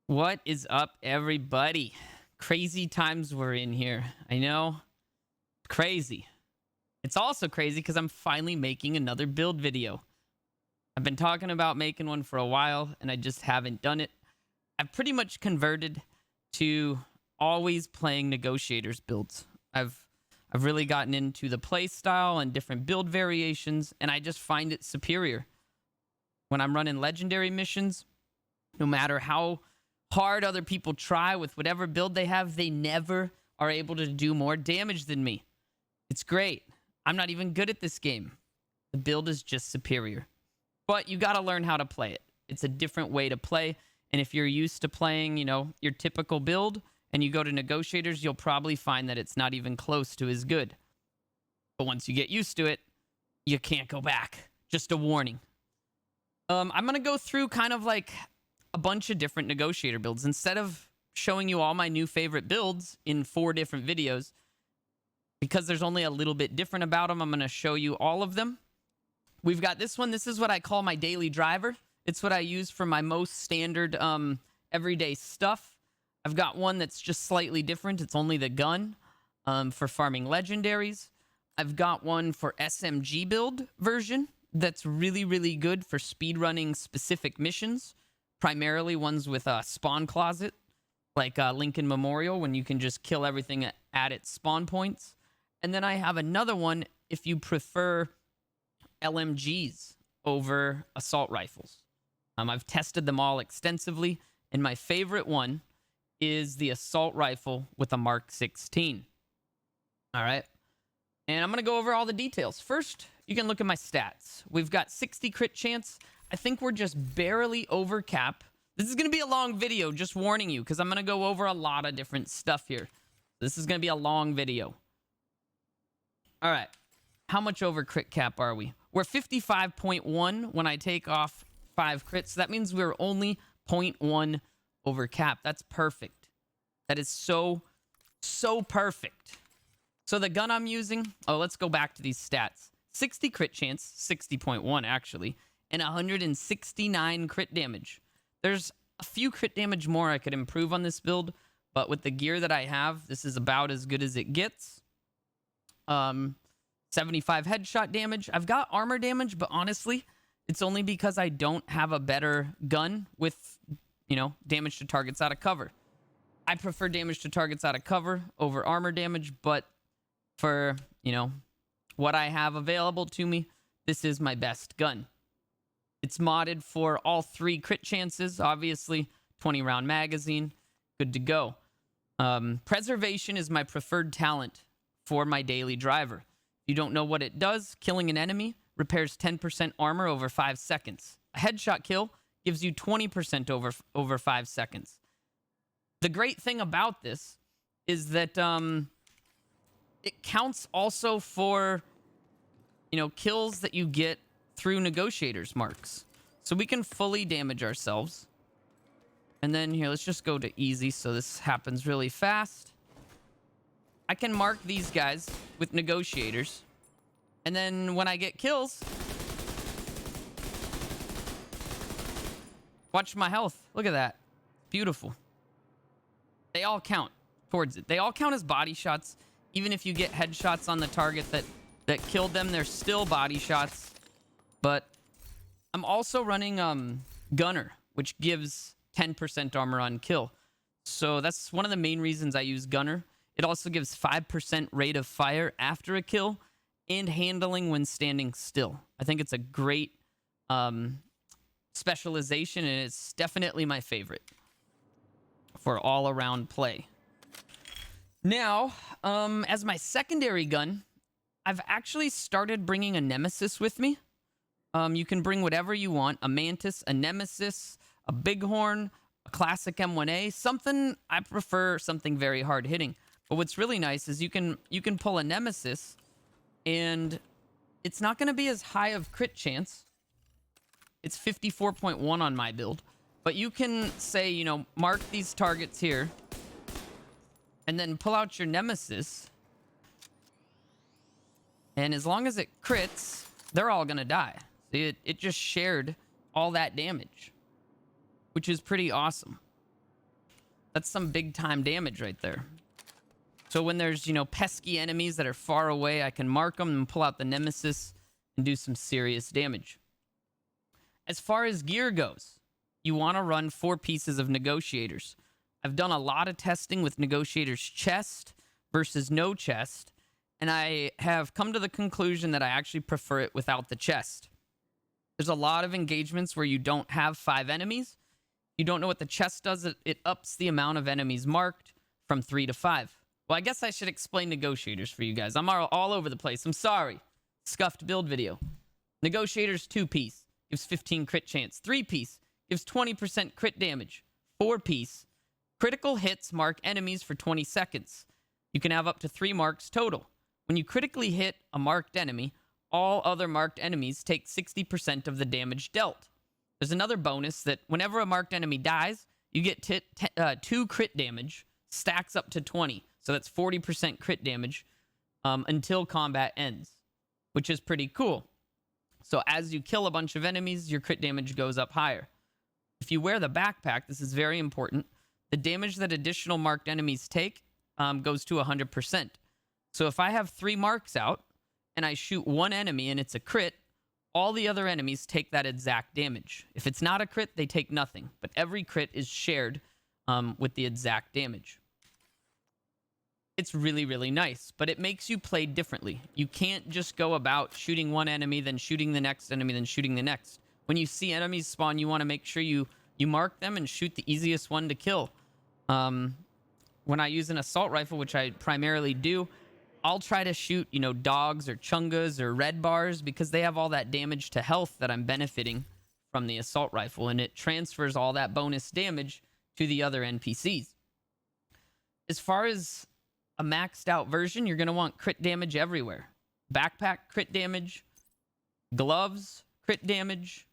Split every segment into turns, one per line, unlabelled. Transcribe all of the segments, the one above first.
What is up, everybody? Crazy times we're in here. I know. Crazy. It's also crazy because I'm finally making another build video. I've been talking about making one for a while, and I just haven't done it. I've pretty much converted to always playing Negotiators builds. I've really gotten into the play style and different build variations, and I just find it superior. When I'm running legendary missions, no matter how hard other people try with whatever build they have, they never are able to do more damage than me. It's great. I'm not even good at this game. The build is just superior. But you got to learn how to play it. It's a different way to play. And if you're used to playing, your typical build and you go to Negotiators, you'll probably find that it's not even close to as good. But once you get used to it, you can't go back. Just a warning. I'm going to go through kind of like a bunch of different Negotiator builds. Instead of showing you all my new favorite builds in 4 different videos, because there's only a little bit different about them, I'm going to show you all of them. We've got this one. This is what I call my daily driver. It's what I use for my most standard everyday stuff. I've got one that's just slightly different. It's only the gun for farming legendaries. I've got one for SMG build version that's really, really good for speedrunning specific missions. Primarily ones with a spawn closet, like Lincoln Memorial, when you can just kill everything at its spawn points. And then I have another one if you prefer LMGs over assault rifles. I've tested them all extensively, and my favorite one is the assault rifle with a Mark 16. All right. And I'm going to go over all the details. First, you can look at my stats. We've got 60 crit chance. I think we're just barely over cap. This is going to be a long video, just warning you, because I'm going to go over a lot of different stuff here. This is going to be a long video. All right. How much over crit cap are we? We're 55.1 when I take off 5 crits. So that means we're only 0.1 over cap. That's perfect. That is so perfect. So the gun I'm using, let's go back to these stats. 60 crit chance, 60.1 actually, and 169 crit damage. There's a few crit damage more I could improve on this build, but with the gear that I have, this is about as good as it gets. 75 headshot damage. I've got armor damage, but honestly, it's only because I don't have a better gun with, damage to targets out of cover. I prefer damage to targets out of cover over armor damage, but for, what I have available to me, this is my best gun. It's modded for all 3 crit chances, obviously. 20-round magazine, good to go. Preservation is my preferred talent for my daily driver. If you don't know what it does, killing an enemy repairs 10% armor over 5 seconds. A headshot kill gives you 20% over 5 seconds. The great thing about this is that it counts also for, kills that you get through Negotiators marks. So we can fully damage ourselves. And then here, let's just go to easy so this happens really fast. I can mark these guys with Negotiators. And then when I get kills, watch my health. Look at that. Beautiful. They all count towards it. They all count as body shots. Even if you get headshots on the target that killed them, they're still body shots. But I'm also running Gunner, which gives 10% armor on kill. So that's one of the main reasons I use Gunner. It also gives 5% rate of fire after a kill and handling when standing still. I think it's a great specialization, and it's definitely my favorite for all-around play. Now, as my secondary gun, I've actually started bringing a Nemesis with me. You can bring whatever you want. A Mantis, a Nemesis, a Bighorn, a classic M1A. I prefer something very hard-hitting. But what's really nice is you can pull a Nemesis, and it's not going to be as high of crit chance. It's 54.1 on my build. But you can say, mark these targets here, and then pull out your Nemesis. And as long as it crits, they're all going to die. It just shared all that damage, which is pretty awesome. That's some big time damage right there. So when there's, you know, pesky enemies that are far away, I can mark them and pull out the Nemesis and do some serious damage. As far as gear goes, you want to run 4 pieces of Negotiators. I've done a lot of testing with Negotiators chest versus no chest, and I have come to the conclusion that I actually prefer it without the chest. There's a lot of engagements where you don't have 5 enemies. You don't know what the chest does. It ups the amount of enemies marked from 3 to 5. Well, I guess I should explain Negotiators for you guys. I'm all over the place. I'm sorry. Scuffed build video. Negotiators 2-piece gives 15 crit chance. 3-piece gives 20% crit damage. 4-piece critical hits mark enemies for 20 seconds. You can have up to 3 marks total. When you critically hit a marked enemy, all other marked enemies take 60% of the damage dealt. There's another bonus that whenever a marked enemy dies, you get 2 crit damage, stacks up to 20. So that's 40% crit damage until combat ends, which is pretty cool. So as you kill a bunch of enemies, your crit damage goes up higher. If you wear the backpack, this is very important, the damage that additional marked enemies take goes to 100%. So if I have 3 marks out and I shoot 1 enemy and it's a crit, all the other enemies take that exact damage. If it's not a crit, they take nothing. But every crit is shared with the exact damage. It's really, really nice, but it makes you play differently. You can't just go about shooting 1 enemy, then shooting the next enemy, then shooting the next. When you see enemies spawn, you want to make sure you mark them and shoot the easiest one to kill. When I use an assault rifle, which I primarily do, I'll try to shoot, you know, dogs or chungas or red bars because they have all that damage to health that I'm benefiting from the assault rifle, and it transfers all that bonus damage to the other NPCs. As far as a maxed out version, you're going to want crit damage everywhere. Backpack, crit damage. Gloves, crit damage.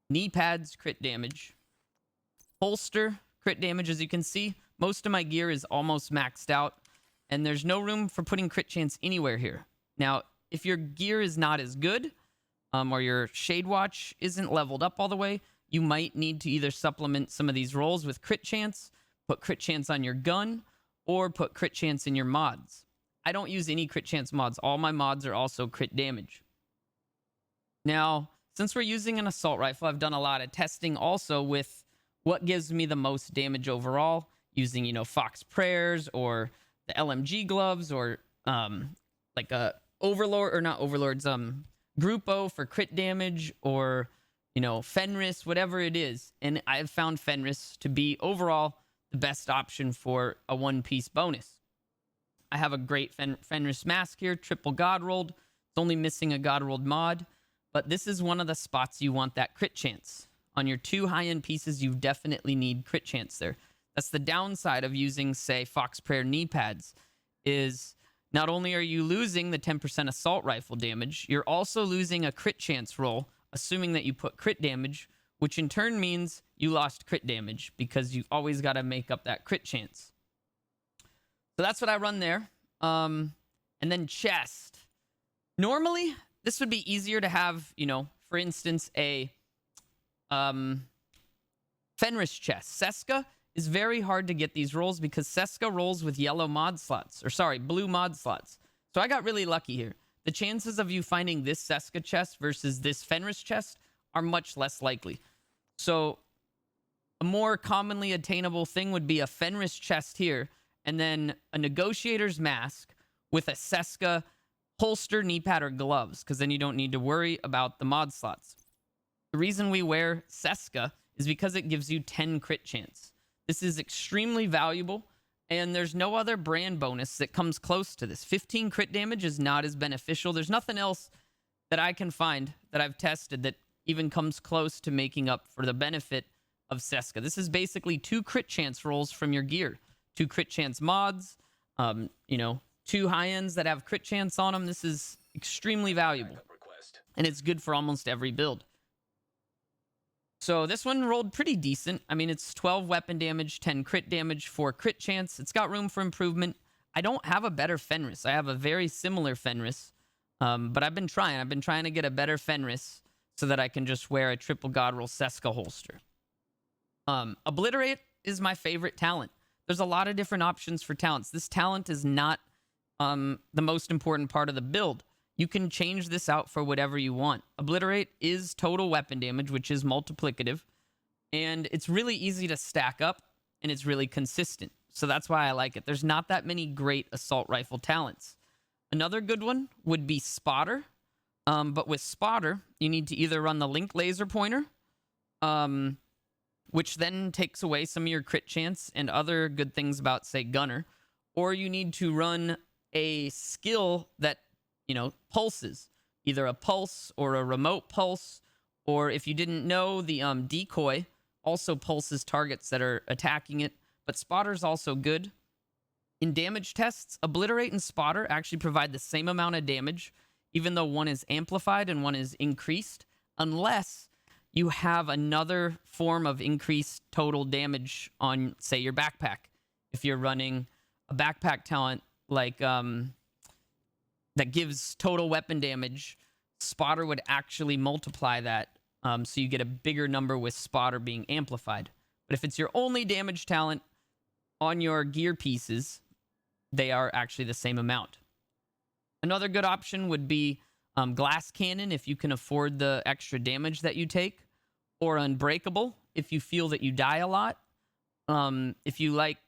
Knee pads, crit damage. Holster, crit damage. As you can see, most of my gear is almost maxed out, and there's no room for putting crit chance anywhere here. Now, if your gear is not as good, or your Shade Watch isn't leveled up all the way, you might need to either supplement some of these rolls with crit chance, put crit chance on your gun, or put crit chance in your mods. I don't use any crit chance mods. All my mods are also crit damage. Now, since we're using an assault rifle, I've done a lot of testing also with what gives me the most damage overall, using, you know, Fox Prayers or the LMG gloves, or like a Overlord, or not Overlords, Grupo for crit damage, or, you know, Fenris, whatever it is. And I've found Fenris to be overall the best option for a 1-piece bonus. I have a great Fenris mask here, triple god rolled. It's only missing a god rolled mod, but this is one of the spots you want that crit chance. On your 2 high-end pieces, you definitely need crit chance there. That's the downside of using, say, Fox Prayer knee pads, is not only are you losing the 10% assault rifle damage, you're also losing a crit chance roll, assuming that you put crit damage, which in turn means you lost crit damage because you always got to make up that crit chance. So that's what I run there. And then chest. Normally, this would be easier to have, you know, for instance, a Fenris chest. Seska is very hard to get these rolls because Seska rolls with yellow mod slots, or sorry, blue mod slots. So I got really lucky here. The chances of you finding this Seska chest versus this Fenris chest are much less likely. So a more commonly attainable thing would be a Fenris chest here, and then a Negotiator's mask with a Seska holster, knee pad, or gloves, because then you don't need to worry about the mod slots. The reason we wear Seska is because it gives you 10 crit chance. This is extremely valuable, and there's no other brand bonus that comes close to this. 15 crit damage is not as beneficial. There's nothing else that I can find that I've tested that even comes close to making up for the benefit of Seska. This is basically 2 crit chance rolls from your gear. 2 crit chance mods, you know, 2 high ends that have crit chance on them. This is extremely valuable, and it's good for almost every build. So this one rolled pretty decent. I mean, it's 12 weapon damage, 10 crit damage, 4 crit chance. It's got room for improvement. I don't have a better Fenris. I have a very similar Fenris, but I've been trying. I've been trying to get a better Fenris so that I can just wear a triple god roll Seska holster. Obliterate is my favorite talent. There's a lot of different options for talents. This talent is not the most important part of the build. You can change this out for whatever you want. Obliterate is total weapon damage, which is multiplicative. And it's really easy to stack up, and it's really consistent. So that's why I like it. There's not that many great assault rifle talents. Another good one would be Spotter. But with Spotter, you need to either run the Link Laser Pointer, which then takes away some of your crit chance and other good things about, say, Gunner. Or you need to run a skill that, pulses. Either a pulse or a remote pulse. Or if you didn't know, the decoy also pulses targets that are attacking it. But Spotter's also good. In damage tests, Obliterate and Spotter actually provide the same amount of damage, even though one is amplified and one is increased, unless you have another form of increased total damage on, say, your backpack. If you're running a backpack talent like that gives total weapon damage, Spotter would actually multiply that, so you get a bigger number with Spotter being amplified. But if it's your only damage talent on your gear pieces, they are actually the same amount. Another good option would be Glass Cannon if you can afford the extra damage that you take, or Unbreakable if you feel that you die a lot. If you like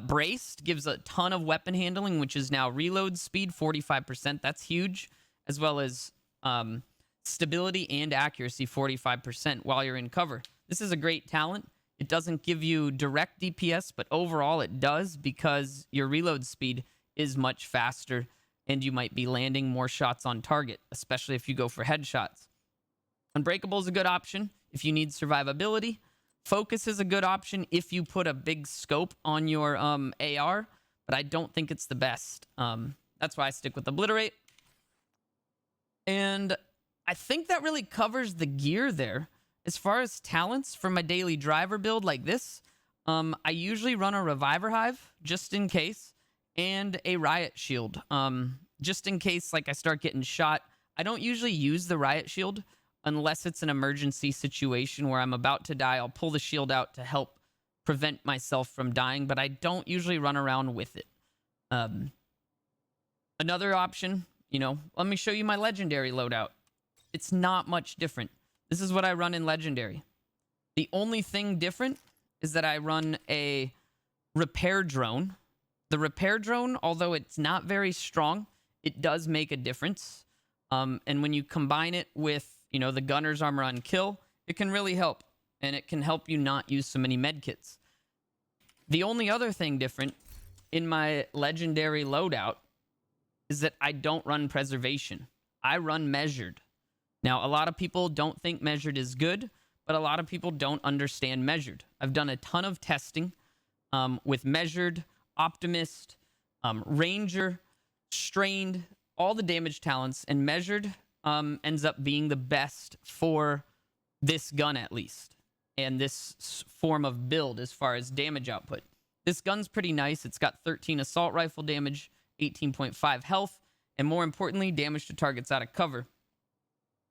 Braced, gives a ton of weapon handling, which is now reload speed, 45%. That's huge, as well as stability and accuracy, 45% while you're in cover. This is a great talent. It doesn't give you direct DPS, but overall it does, because your reload speed is much faster and you might be landing more shots on target, especially if you go for headshots. Unbreakable is a good option if you need survivability. Focus is a good option if you put a big scope on your AR, but I don't think it's the best. That's why I stick with Obliterate. And I think that really covers the gear there. As far as talents for my daily driver build like this, I usually run a Reviver Hive, just in case, and a Riot Shield. Just in case, like, I start getting shot. I don't usually use the Riot Shield unless it's an emergency situation where I'm about to die. I'll pull the shield out to help prevent myself from dying, but I don't usually run around with it. Another option, let me show you my Legendary loadout. It's not much different. This is what I run in Legendary. The only thing different is that I run a Repair Drone. The Repair Drone, although it's not very strong, it does make a difference. And when you combine it with, the Gunner's Armor on Kill, it can really help. And it can help you not use so many medkits. The only other thing different in my Legendary loadout is that I don't run Preservation. I run Measured. Now, a lot of people don't think Measured is good, but a lot of people don't understand Measured. I've done a ton of testing with Measured, Optimist, Ranger, Strained, all the damage talents, and Measured ends up being the best for this gun, at least, and this form of build as far as damage output. This gun's pretty nice. It's got 13 assault rifle damage, 18.5 health, and more importantly, damage to targets out of cover.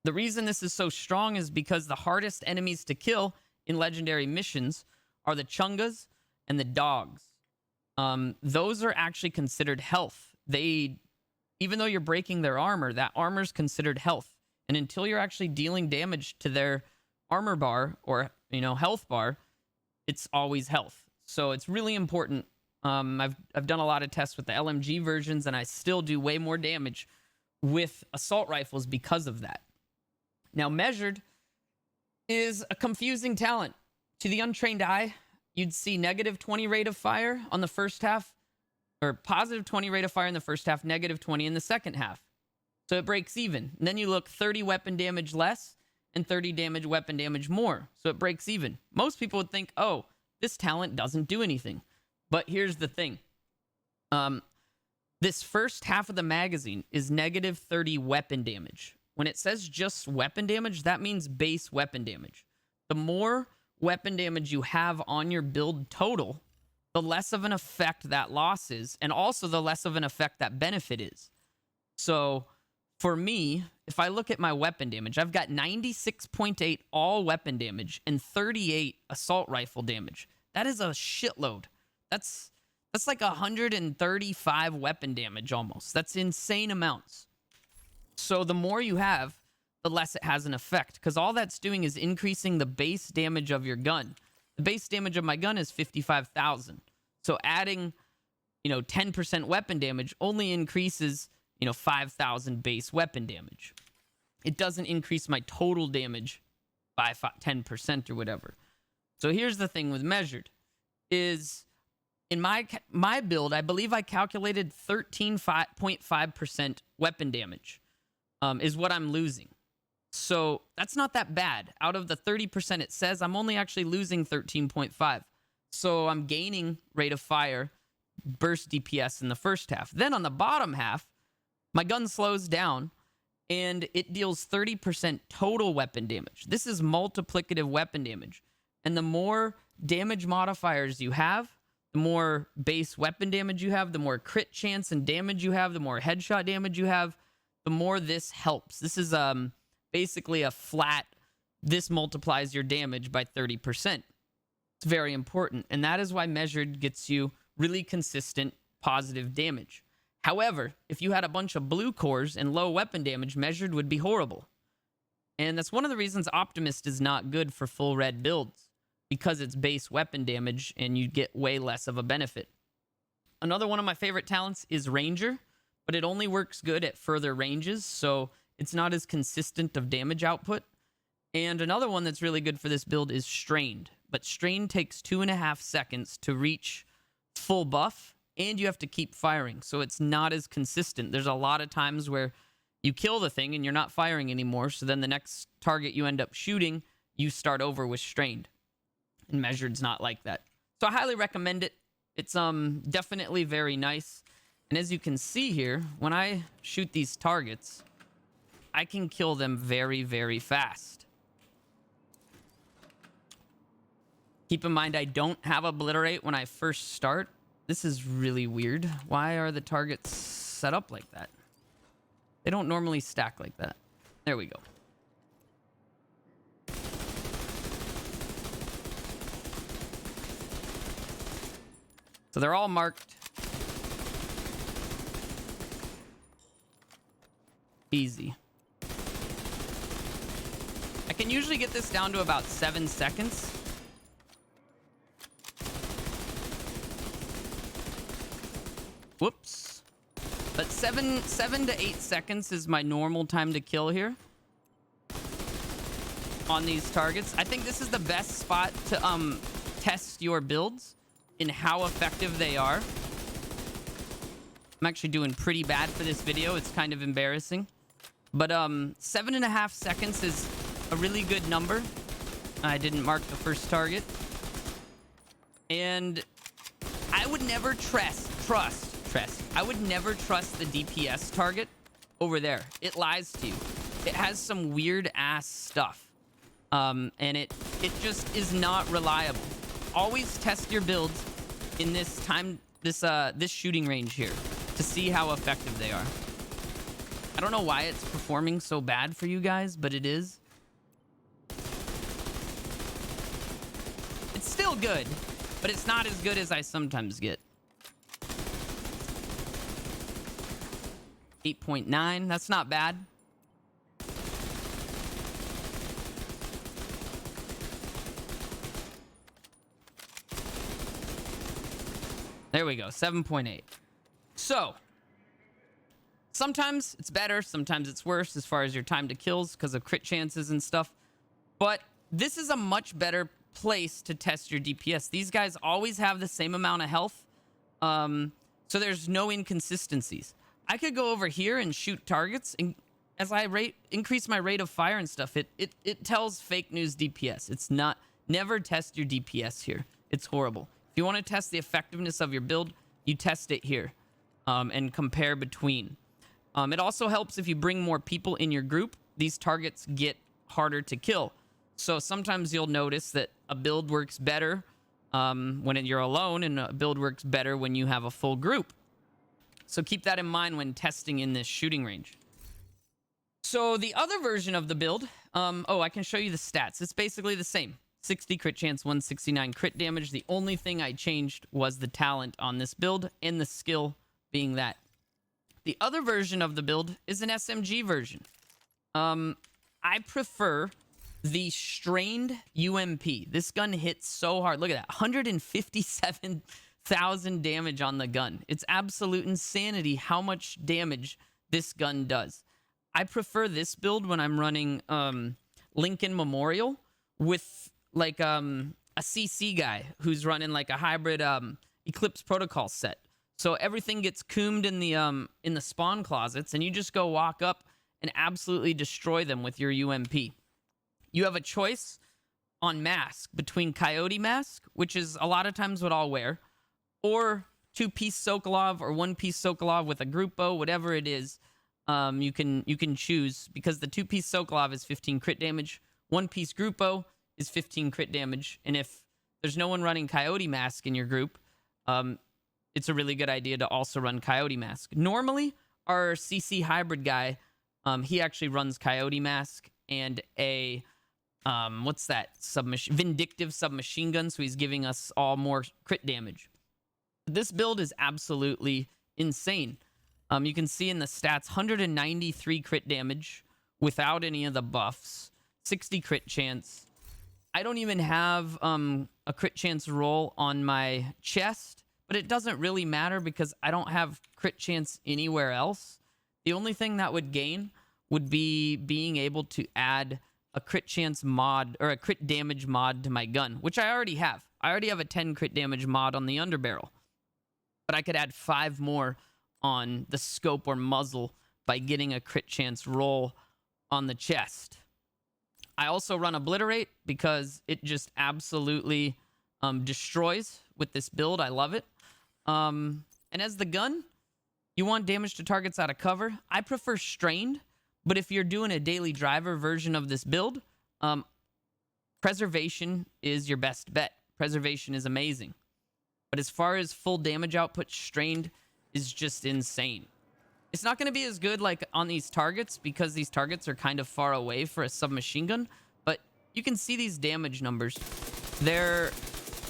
The reason this is so strong is because the hardest enemies to kill in Legendary missions are the Chungas and the Dogs. Those are actually considered health. Even though you're breaking their armor, that armor is considered health. And until you're actually dealing damage to their armor bar or, health bar, it's always health. So it's really important. I've done a lot of tests with the LMG versions, and I still do way more damage with assault rifles because of that. Now, Measured is a confusing talent. To the untrained eye, you'd see negative 20 rate of fire on the first half, or positive 20 rate of fire in the first half, negative 20 in the second half. So it breaks even. And then you look 30 weapon damage less and 30 weapon damage more. So it breaks even. Most people would think, oh, this talent doesn't do anything. But here's the thing. This first half of the magazine is negative 30 weapon damage. When it says just weapon damage, that means base weapon damage. The more weapon damage you have on your build total, the less of an effect that loss is, and also the less of an effect that benefit is. So for me, if I look at my weapon damage, I've got 96.8 all weapon damage and 38 assault rifle damage. That is a shitload. That's like 135 weapon damage almost. That's insane amounts. So the more you have, the less it has an effect, because all that's doing is increasing the base damage of your gun. The base damage of my gun is 55,000. So adding, 10% weapon damage only increases, 5,000 base weapon damage. It doesn't increase my total damage by 10% or whatever. So here's the thing with measured is in my build, I believe I calculated 13.5% weapon damage is what I'm losing. So that's not that bad. Out of the 30% it says, I'm only actually losing 13.5. So I'm gaining rate of fire, burst DPS in the first half. Then on the bottom half, my gun slows down and it deals 30% total weapon damage. This is multiplicative weapon damage. And the more damage modifiers you have, the more base weapon damage you have, the more crit chance and damage you have, the more headshot damage you have, the more this helps. This is basically a flat, this multiplies your damage by 30%. It's very important. And that is why measured gets you really consistent positive damage. However, if you had a bunch of blue cores and low weapon damage, measured would be horrible. And that's one of the reasons Optimist is not good for full red builds, because it's base weapon damage and you get way less of a benefit. Another one of my favorite talents is Ranger, but it only works good at further ranges, so it's not as consistent of damage output. And another one that's really good for this build is Strained, but Strained takes 2.5 seconds to reach full buff, and you have to keep firing, so it's not as consistent. There's a lot of times where you kill the thing and you're not firing anymore, so then the next target you end up shooting, you start over with Strained. And measured's not like that. So I highly recommend it. It's definitely very nice. And as you can see here, when I shoot these targets, I can kill them very, very fast. Keep in mind, I don't have Obliterate when I first start. This is really weird. Why are the targets set up like that? They don't normally stack like that. There we go. So they're all marked. Easy. I can usually get this down to about 7 seconds. Whoops. But 7 to 8 seconds is my normal time to kill here on these targets. I think this is the best spot to test your builds in how effective they are. I'm actually doing pretty bad for this video. It's kind of embarrassing. But 7.5 seconds is a really good number. I didn't mark the first target. And I would never I would never trust the DPS target over there. It lies to you. It has some weird ass stuff. And it just is not reliable. Always test your builds in this shooting range here to see how effective they are. I don't know why it's performing so bad for you guys, but it is. It's still good, but it's not as good as I sometimes get. 8.9, that's not bad. There we go, 7.8. So, sometimes it's better, sometimes it's worse as far as your time to kills because of crit chances and stuff. But this is a much better place to test your DPS. These guys always have the same amount of health, so there's no inconsistencies. I could go over here and shoot targets, and as I increase my rate of fire and stuff, it tells fake news DPS. It's not, never test your DPS here. It's horrible. If you want to test the effectiveness of your build, you test it here and compare between. It also helps if you bring more people in your group. These targets get harder to kill. So sometimes you'll notice that a build works better when you're alone, and a build works better when you have a full group. So keep that in mind when testing in this shooting range. So the other version of the build, I can show you the stats. It's basically the same. 60 crit chance, 169 crit damage. The only thing I changed was the talent on this build and the skill being that. The other version of the build is an SMG version. I prefer the strained UMP. This gun hits so hard. Look at that. 157,000 damage on the gun. It's absolute insanity how much damage this gun does. I prefer this build when I'm running Lincoln Memorial with like a CC guy who's running like a hybrid Eclipse Protocol set. So everything gets coomed in the spawn closets, and you just go walk up and absolutely destroy them with your UMP. You have a choice on mask between Coyote Mask, which is a lot of times what I'll wear, or 2-piece Sokolov or 1-piece Sokolov with a Grupo, whatever it is. You can choose, because the 2-piece Sokolov is 15 crit damage, 1-piece Grupo is 15 crit damage, and if there's no one running Coyote Mask in your group, it's a really good idea to also run Coyote Mask. Normally, our CC hybrid guy, he actually runs Coyote Mask and a what's that? Vindictive submachine gun, so he's giving us all more crit damage. This build is absolutely insane. You can see in the stats, 193 crit damage without any of the buffs, 60 crit chance. I don't even have a crit chance roll on my chest, but it doesn't really matter because I don't have crit chance anywhere else. The only thing that would gain would be being able to add a crit chance mod or a crit damage mod to my gun, which I already have. I already have a 10 crit damage mod on the underbarrel, but I could add 5 more on the scope or muzzle by getting a crit chance roll on the chest. I also run Obliterate because it just absolutely destroys with this build. I love it. And as the gun, you want damage to targets out of cover. I prefer Strained, but if you're doing a daily driver version of this build, Preservation is your best bet. Preservation is amazing. But as far as full damage output, Strained is just insane. It's not going to be as good like on these targets because these targets are kind of far away for a submachine gun, but you can see these damage numbers. They're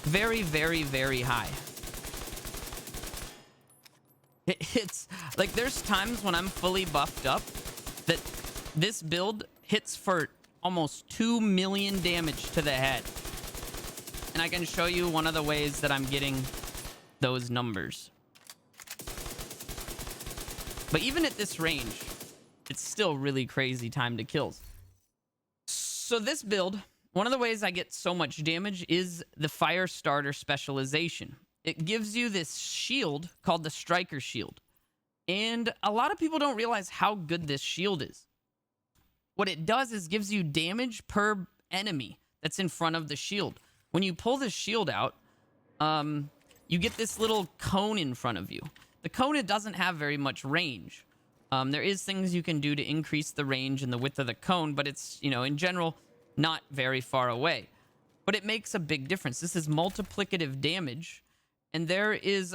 very, very, very high. It's like there's times when I'm fully buffed up that this build hits for almost 2 million damage to the head. And I can show you one of the ways that I'm getting those numbers. But even at this range, it's still really crazy time to kills. So this build, one of the ways I get so much damage is the Fire Starter specialization. It gives you this shield called the Striker Shield. And a lot of people don't realize how good this shield is. What it does is gives you damage per enemy that's in front of the shield. When you pull the shield out, you get this little cone in front of you. The cone, it doesn't have very much range. There is things you can do to increase the range and the width of the cone, but it's, you know, in general, not very far away. But it makes a big difference. This is multiplicative damage, and there is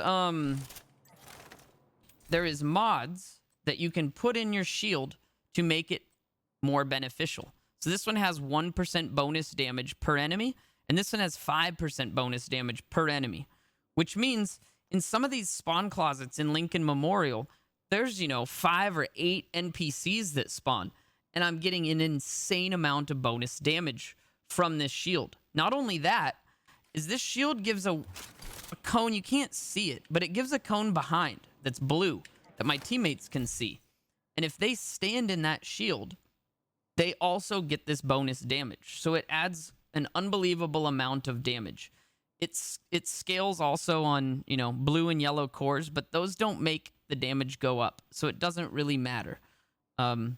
mods that you can put in your shield to make it more beneficial. So this one has 1% bonus damage per enemy, and this one has 5% bonus damage per enemy, which means in some of these spawn closets in Lincoln Memorial, there's, you know, 5 or 8 NPCs that spawn, and I'm getting an insane amount of bonus damage from this shield. Not only that, is this shield gives a cone, you can't see it, but it gives a cone behind that's blue that my teammates can see. And if they stand in that shield, they also get this bonus damage. So it adds an unbelievable amount of damage. It scales also on, you know, blue and yellow cores, but those don't make the damage go up, so it doesn't really matter. The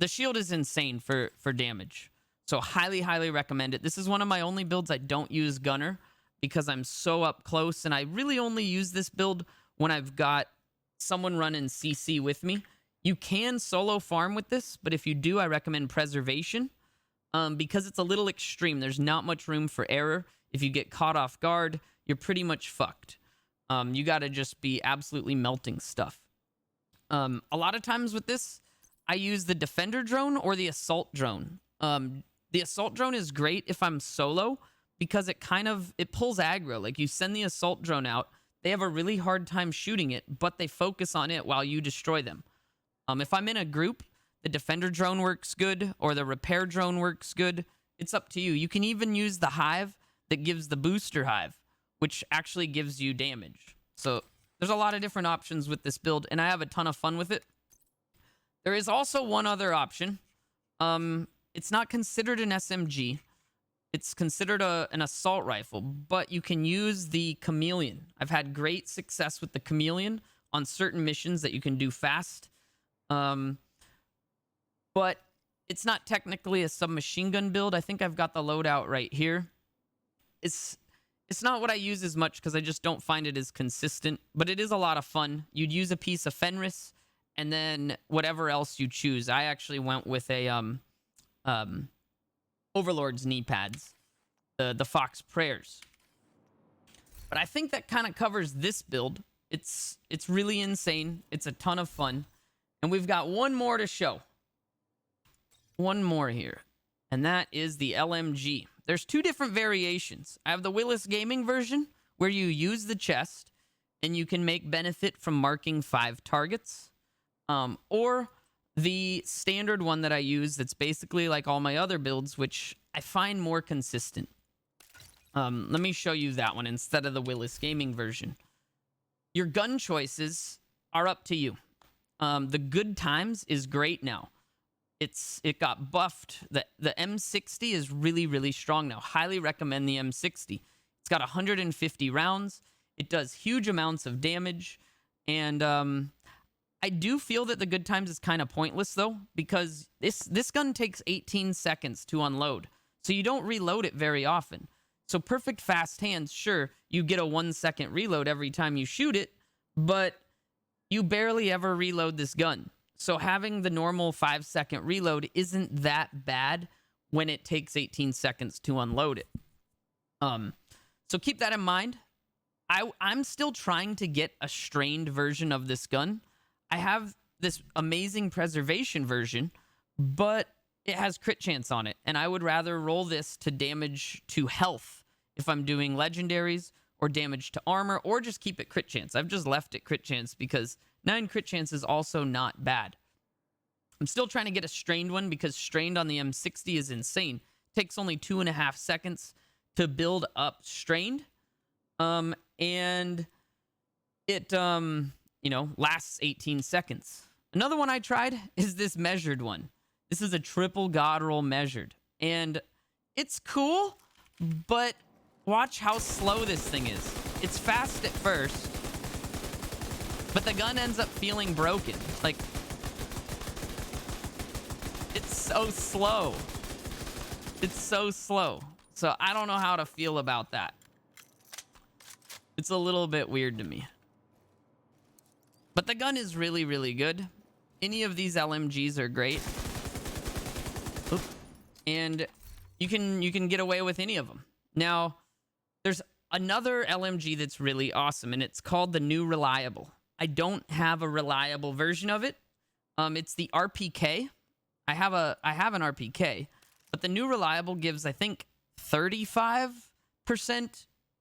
shield is insane for damage, so highly recommend it. This is one of my only builds I don't use Gunner because I'm so up close, and I really only use this build when I've got someone running CC with me. You can solo farm with this, but if you do, I recommend Preservation. Because it's a little extreme. There's not much room for error. If you get caught off guard, you're pretty much fucked. You got to just be absolutely melting stuff. A lot of times with this, I use the Defender drone or the Assault drone. The assault drone is great if I'm solo because it pulls aggro. Like you send the assault drone out, they have a really hard time shooting it, but they focus on it while you destroy them. If I'm in a group, the defender drone works good or the repair drone works good. It's up to you. You can even use the hive that gives the booster hive, which actually gives you damage. So there's a lot of different options with this build, and I have a ton of fun with it. There is also one other option. It's not considered an SMG. It's considered an assault rifle, but you can use the chameleon. I've had great success with the chameleon on certain missions that you can do fast. But it's not technically a submachine gun build. I think I've got the loadout right here. It's not what I use as much because I just don't find it as consistent, but it is a lot of fun. You'd use a piece of Fenris and then whatever else you choose. I actually went with a Overlord's knee pads, the Fox Prayers. But I think that kind of covers this build. It's really insane. It's a ton of fun. And we've got one more to show. One more here. And that is the LMG. There's two different variations. I have the Willis Gaming version, where you use the chest, and you can make benefit from marking 5 targets. Or the standard one that I use that's basically like all my other builds, which I find more consistent. Let me show you that one instead of the Willis Gaming version. Your gun choices are up to you. The Good Times is great now. It got buffed. The M60 is really, really strong now. Highly recommend the M60. It's got 150 rounds. It does huge amounts of damage. And I do feel that the Good Times is kind of pointless, though, because this gun takes 18 seconds to unload. So you don't reload it very often. So perfect fast hands, sure, you get a 1-second reload every time you shoot it, but you barely ever reload this gun. So having the normal 5-second reload isn't that bad when it takes 18 seconds to unload it. So keep that in mind. I'm still trying to get a strained version of this gun. I have this amazing preservation version, but it has crit chance on it. And I would rather roll this to damage to health if I'm doing legendaries or damage to armor, or just keep it crit chance. I've just left it crit chance because 9 crit chance is also not bad. I'm still trying to get a strained one because strained on the M60 is insane. It takes only 2.5 seconds to build up strained. And it, lasts 18 seconds. Another one I tried is this measured one. This is a triple god roll measured. And it's cool, but watch how slow this thing is. It's fast at first, but the gun ends up feeling broken. Like, it's so slow. It's so slow. So I don't know how to feel about that. It's a little bit weird to me. But the gun is really, really good. Any of these LMGs are great. Oop. And you can get away with any of them. Now, there's another LMG that's really awesome, and it's called the New Reliable. I don't have a reliable version of it. It's the RPK. I have an RPK, but the New Reliable gives, I think, 35%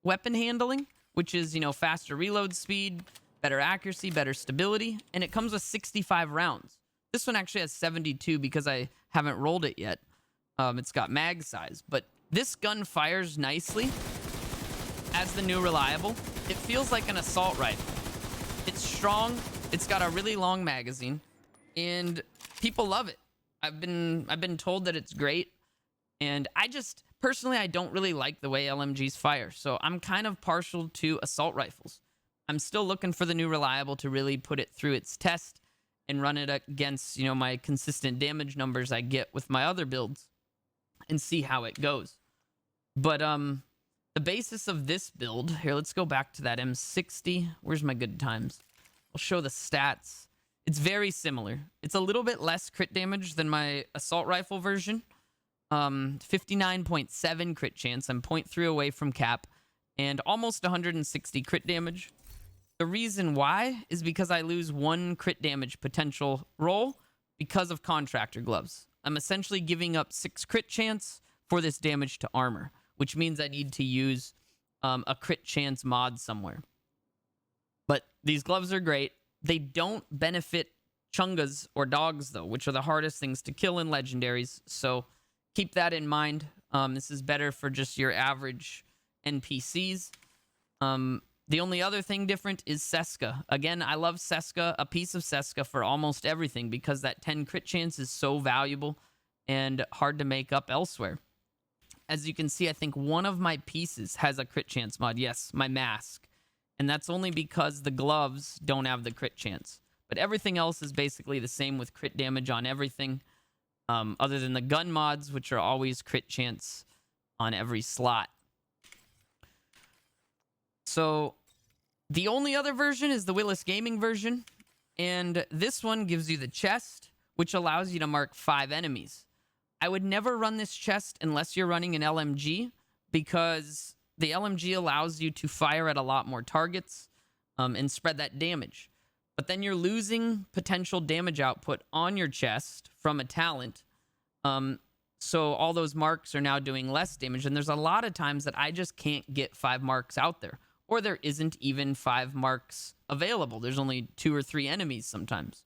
weapon handling, which is, faster reload speed, better accuracy, better stability, and it comes with 65 rounds. This one actually has 72 because I haven't rolled it yet. It's got mag size, but this gun fires nicely as the New Reliable. It feels like an assault rifle. It's strong. It's got a really long magazine, and people love it. I've been told that it's great, and personally, I don't really like the way LMGs fire, so I'm kind of partial to assault rifles. I'm still looking for the New Reliable to really put it through its test and run it against, my consistent damage numbers I get with my other builds and see how it goes. But the basis of this build, here, let's go back to that M60. Where's my good times? I'll show the stats. It's very similar. It's a little bit less crit damage than my assault rifle version. 59.7 crit chance. I'm 0.3 away from cap, and almost 160 crit damage. The reason why is because I lose 1 crit damage potential roll because of contractor gloves. I'm essentially giving up 6 crit chance for this damage to armor, which means I need to use a crit chance mod somewhere. But these gloves are great. They don't benefit chungas or dogs, though, which are the hardest things to kill in legendaries. So keep that in mind. This is better for just your average NPCs. The only other thing different is Seska. Again, I love Seska, a piece of Seska for almost everything because that 10 crit chance is so valuable and hard to make up elsewhere. As you can see, I think one of my pieces has a crit chance mod. Yes, my mask. And that's only because the gloves don't have the crit chance. But everything else is basically the same with crit damage on everything. Other than the gun mods, which are always crit chance on every slot. So the only other version is the Willis Gaming version. And this one gives you the chest, which allows you to mark 5 enemies. I would never run this chest unless you're running an LMG, because the LMG allows you to fire at a lot more targets and spread that damage. But then you're losing potential damage output on your chest from a talent. So all those marks are now doing less damage. And there's a lot of times that I just can't get 5 marks out there. Or there isn't even 5 marks available. There's only 2 or 3 enemies sometimes.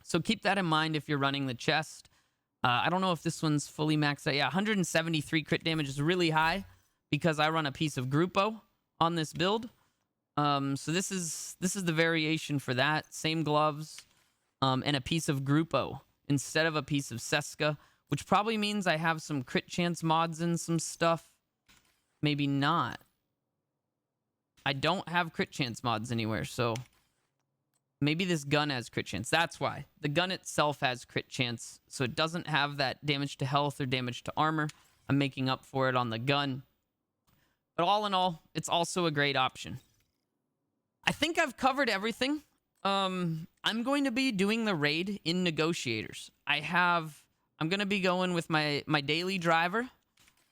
So keep that in mind if you're running the chest. I don't know if this one's fully maxed out. Yeah, 173 crit damage is really high because I run a piece of Grupo on this build. So this is the variation for that. Same gloves and a piece of Grupo instead of a piece of Seska, which probably means I have some crit chance mods and some stuff. Maybe not. I don't have crit chance mods anywhere, so maybe this gun has crit chance. That's why. The gun itself has crit chance, so it doesn't have that damage to health or damage to armor. I'm making up for it on the gun. But all in all, it's also a great option. I think I've covered everything. I'm going to be doing the raid in Negotiators. I'm going to be going with my daily driver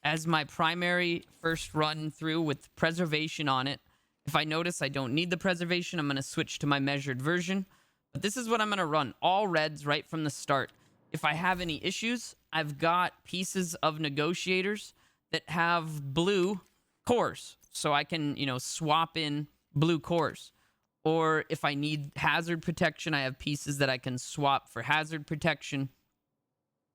as my primary first run through with preservation on it. If I notice I don't need the preservation, I'm going to switch to my measured version. But this is what I'm going to run. All reds right from the start. If I have any issues, I've got pieces of Negotiators that have blue cores. So I can, swap in blue cores. Or if I need hazard protection, I have pieces that I can swap for hazard protection.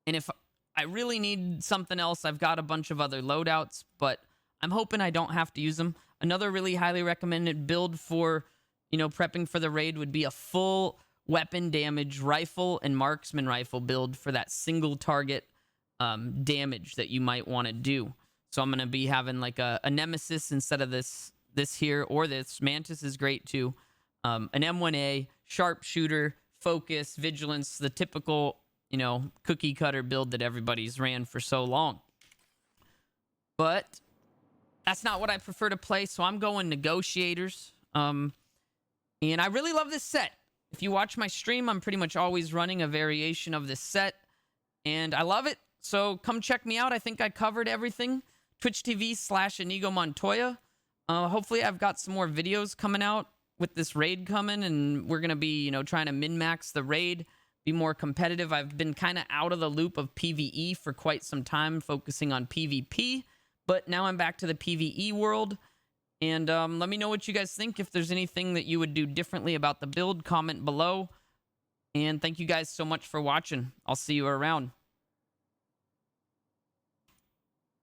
And if I really need something else, I've got a bunch of other loadouts, but I'm hoping I don't have to use them. Another really highly recommended build for, prepping for the raid would be a full weapon damage rifle and marksman rifle build for that single target damage that you might want to do. So I'm going to be having like a Nemesis instead of this here, or this. Mantis is great too. An M1A, sharpshooter, focus, vigilance, the typical, cookie cutter build that everybody's ran for so long. But that's not what I prefer to play, so I'm going Negotiators. And I really love this set. If you watch my stream, I'm pretty much always running a variation of this set. And I love it, so come check me out. I think I covered everything. Twitch TV/Inigo Montoya. Hopefully I've got some more videos coming out with this raid coming, and we're going to be, trying to min-max the raid, be more competitive. I've been kind of out of the loop of PvE for quite some time, focusing on PvP. But now I'm back to the PvE world. And let me know what you guys think. If there's anything that you would do differently about the build, comment below. And thank you guys so much for watching. I'll see you around.